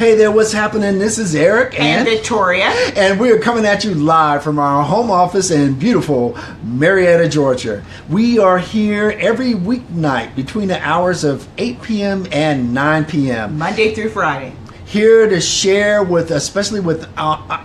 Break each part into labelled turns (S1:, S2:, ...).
S1: Hey there, what's happening? This is Eric
S2: and Victoria.
S1: And we are coming at you live from our home office in beautiful Marietta, Georgia. We are here every weeknight between the hours of 8 p.m. and 9 p.m.
S2: Monday through Friday.
S1: Here to share with, especially with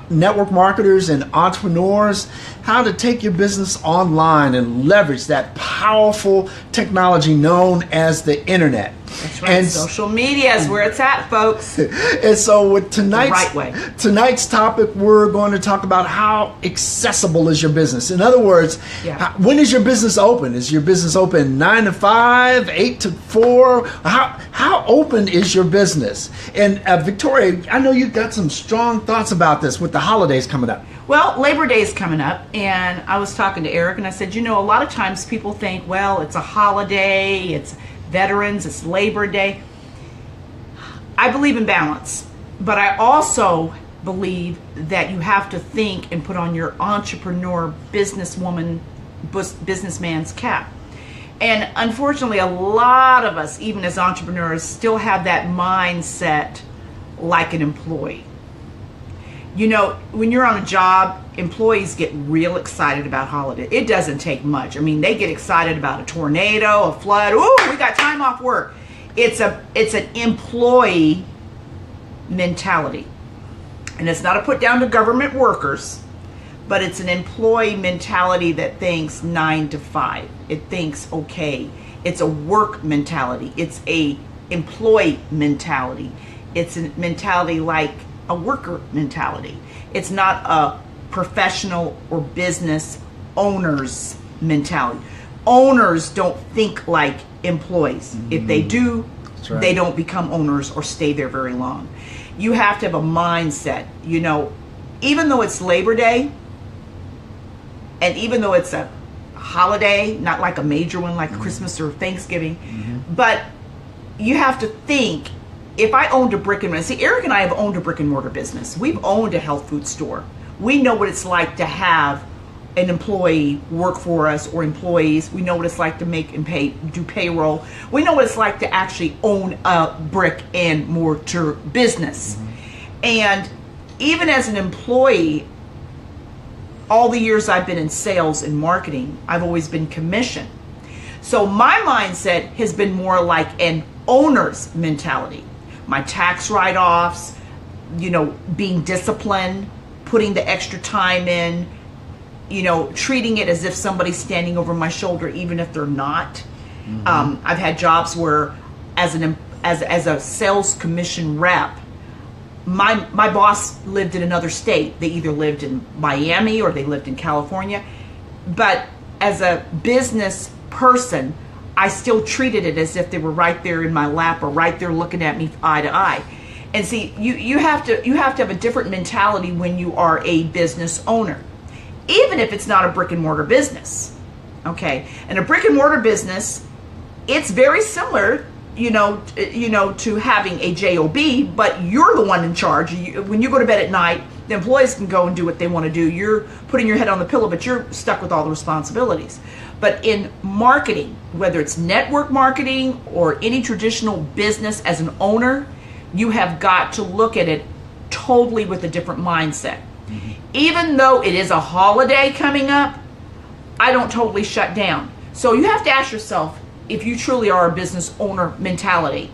S1: network marketers and entrepreneurs, how to take your business online and leverage that powerful technology known as the internet.
S2: That's right. And social media is where it's at, folks.
S1: And so with tonight's topic, we're going to talk about how accessible is your business. In other words, when is your business open? Is your business open 9 to 5, 8 to 4? How open is your business? And Victoria, I know you've got some strong thoughts about this with the holidays coming up.
S2: Well, Labor Day is coming up, and I was talking to Eric, and I said, a lot of times people think, well, it's a holiday, it's Veterans, it's Labor Day. I believe in balance, but I also believe that you have to think and put on your entrepreneur, businesswoman, businessman's cap. And unfortunately, a lot of us, even as entrepreneurs, still have that mindset like an employee. When you're on a job, employees get real excited about holidays. It doesn't take much. They get excited about a tornado, a flood. Ooh, we got time off work. It's an employee mentality. And it's not a put down to government workers, but it's an employee mentality that thinks 9 to 5. It thinks, okay, it's a work mentality. It's a employee mentality. It's a mentality like a worker mentality. It's not a professional or business owner's mentality. Owners don't think like employees. Mm-hmm. If they do, they don't become owners or stay there very long. You have to have a mindset, even though it's Labor Day, and even though it's a holiday, not like a major one like Christmas or Thanksgiving, but you have to think, if I owned a brick and mortar, Eric and I have owned a brick and mortar business. We've owned a health food store. We know what it's like to have an employee work for us, or employees. We know what it's like to make and do payroll. We know what it's like to actually own a brick and mortar business. And even as an employee, all the years I've been in sales and marketing, I've always been commissioned. So my mindset has been more like an owner's mentality. My tax write-offs, being disciplined, putting the extra time in, treating it as if somebody's standing over my shoulder, even if they're not. I've had jobs where, as a sales commission rep, my boss lived in another state. They either lived in Miami or they lived in California. But as a business person, I still treated it as if they were right there in my lap or right there looking at me eye to eye. And see, you have to have a different mentality when you are a business owner, even if it's not a brick and mortar business. Okay, and a brick and mortar business, it's very similar, to having a job, but you're the one in charge. When you go to bed at night, the employees can go and do what they want to do. You're putting your head on the pillow, but you're stuck with all the responsibilities. But in marketing, whether it's network marketing or any traditional business, as an owner, you have got to look at it totally with a different mindset. Even though it is a holiday coming up, I don't totally shut down. So you have to ask yourself, if you truly are a business owner mentality,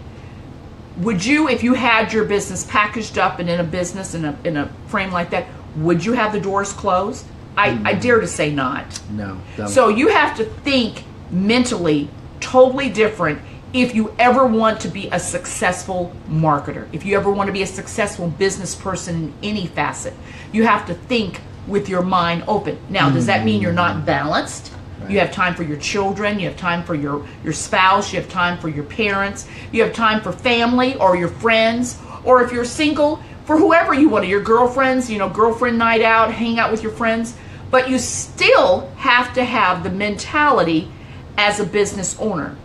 S2: would you, if you had your business packaged up and in a business in a frame like that, would you have the doors closed? I dare to say not.
S1: No. Don't.
S2: So you have to think mentally totally different if you ever want to be a successful marketer. If you ever want to be a successful business person in any facet, you have to think with your mind open. Now, does that mean you're not balanced? Right. You have time for your children, you have time for your spouse, you have time for your parents, you have time for family or your friends, or if you're single, for whoever you want, your girlfriends, girlfriend night out, hang out with your friends. But you still have to have the mentality as a business owner.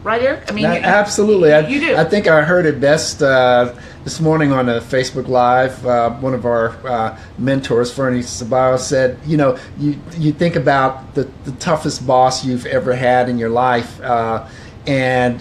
S2: Right, Eric?
S1: Absolutely.
S2: You do.
S1: I think I heard it best this morning on a Facebook Live. One of our mentors, Fernie Sabayo, said, you think about the toughest boss you've ever had in your life, and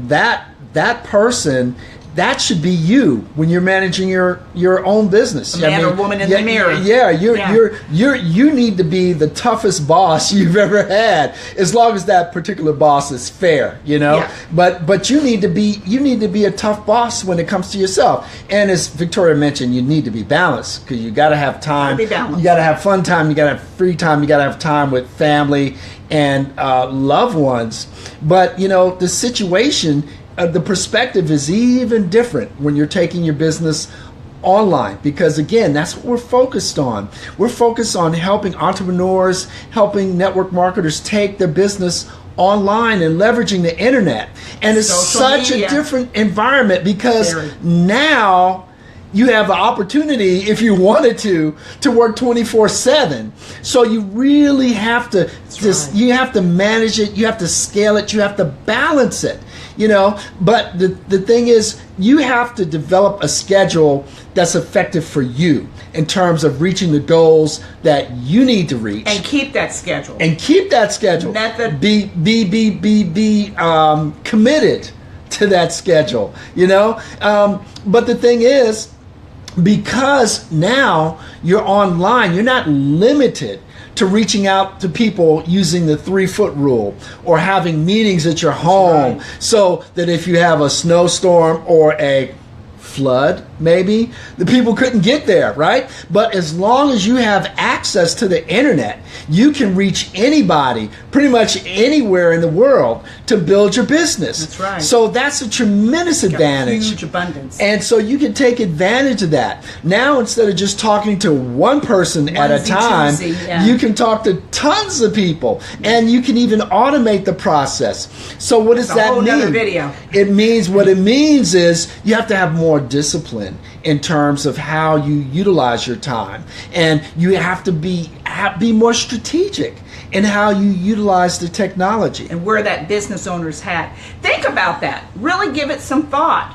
S1: that person that should be you when you're managing your own business.
S2: A man or woman in the mirror.
S1: Yeah, you need to be the toughest boss you've ever had, as long as that particular boss is fair, you know.
S2: Yeah.
S1: But you need to be a tough boss when it comes to yourself. And as Victoria mentioned, you need to be balanced, because you got to have time. You got to have fun time. You got to have free time. You got to have time with family and loved ones. But you know, the situation. The perspective is even different when you're taking your business online, because again, that's what we're focused on. We're focused on helping entrepreneurs, helping network marketers take their business online and leveraging the internet. And it's such a different environment, because now you have the opportunity, if you wanted to work 24/7. So you really have to you have to manage it, you have to scale it, you have to balance it, you know. But the thing is, you have to develop a schedule that's effective for you in terms of reaching the goals that you need to reach.
S2: And keep that schedule.
S1: Method. Be committed to that schedule, you know. But the thing is, because now you're online, you're not limited to reaching out to people using the 3-foot rule or having meetings at your home, so that if you have a snowstorm or a flood, maybe the people couldn't get there, right? But as long as you have access to the internet, you can reach anybody pretty much anywhere in the world to build your business.
S2: That's right.
S1: So that's a tremendous advantage.
S2: Huge abundance.
S1: And so you can take advantage of that. Now, instead of just talking to one person at a time, you can talk to tons of people, and you can even automate the process. So what does that mean?
S2: Another video.
S1: It means, what it means is, you have to have more discipline in terms of how you utilize your time, and you have to be more strategic in how you utilize the technology
S2: and wear that business owner's hat. Think about that. Really give it some thought.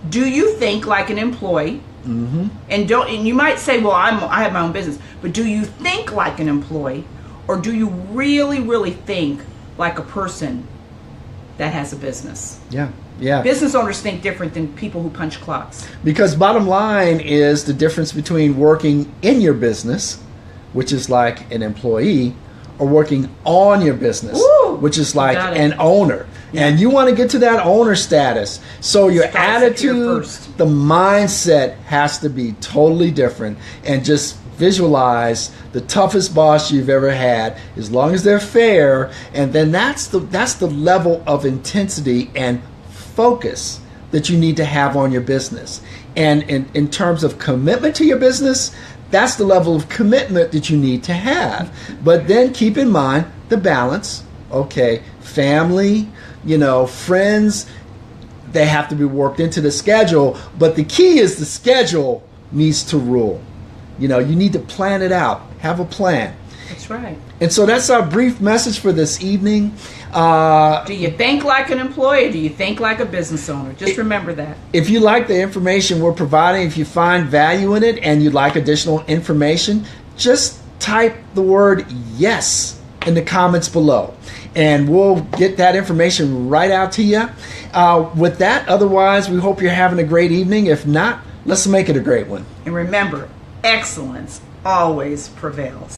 S2: Do you think like an employee? Mm-hmm. And you might say, well, I have my own business, but do you think like an employee, or do you really think like a person that has a business?
S1: Yeah.
S2: Business owners think different than people who punch clocks.
S1: Because bottom line is the difference between working in your business, which is like an employee, or working on your business, which is like an owner. Yeah. And you want to get to that owner status. So your attitude, the mindset has to be totally different. And just visualize the toughest boss you've ever had, as long as they're fair. And then that's the level of intensity and focus that you need to have on your business. And in terms of commitment to your business, that's the level of commitment that you need to have. But then keep in mind the balance. Okay, family, you know, friends, they have to be worked into the schedule. But the key is the schedule needs to rule. You know, you need to plan it out. Have a plan.
S2: That's right.
S1: And so that's our brief message for this evening.
S2: Do you think like an employee, or do you think like a business owner? Just remember that.
S1: If you like the information we're providing, if you find value in it and you'd like additional information, just type the word yes in the comments below, and we'll get that information right out to you. With that, otherwise, we hope you're having a great evening. If not, let's make it a great one.
S2: And remember, excellence always prevails.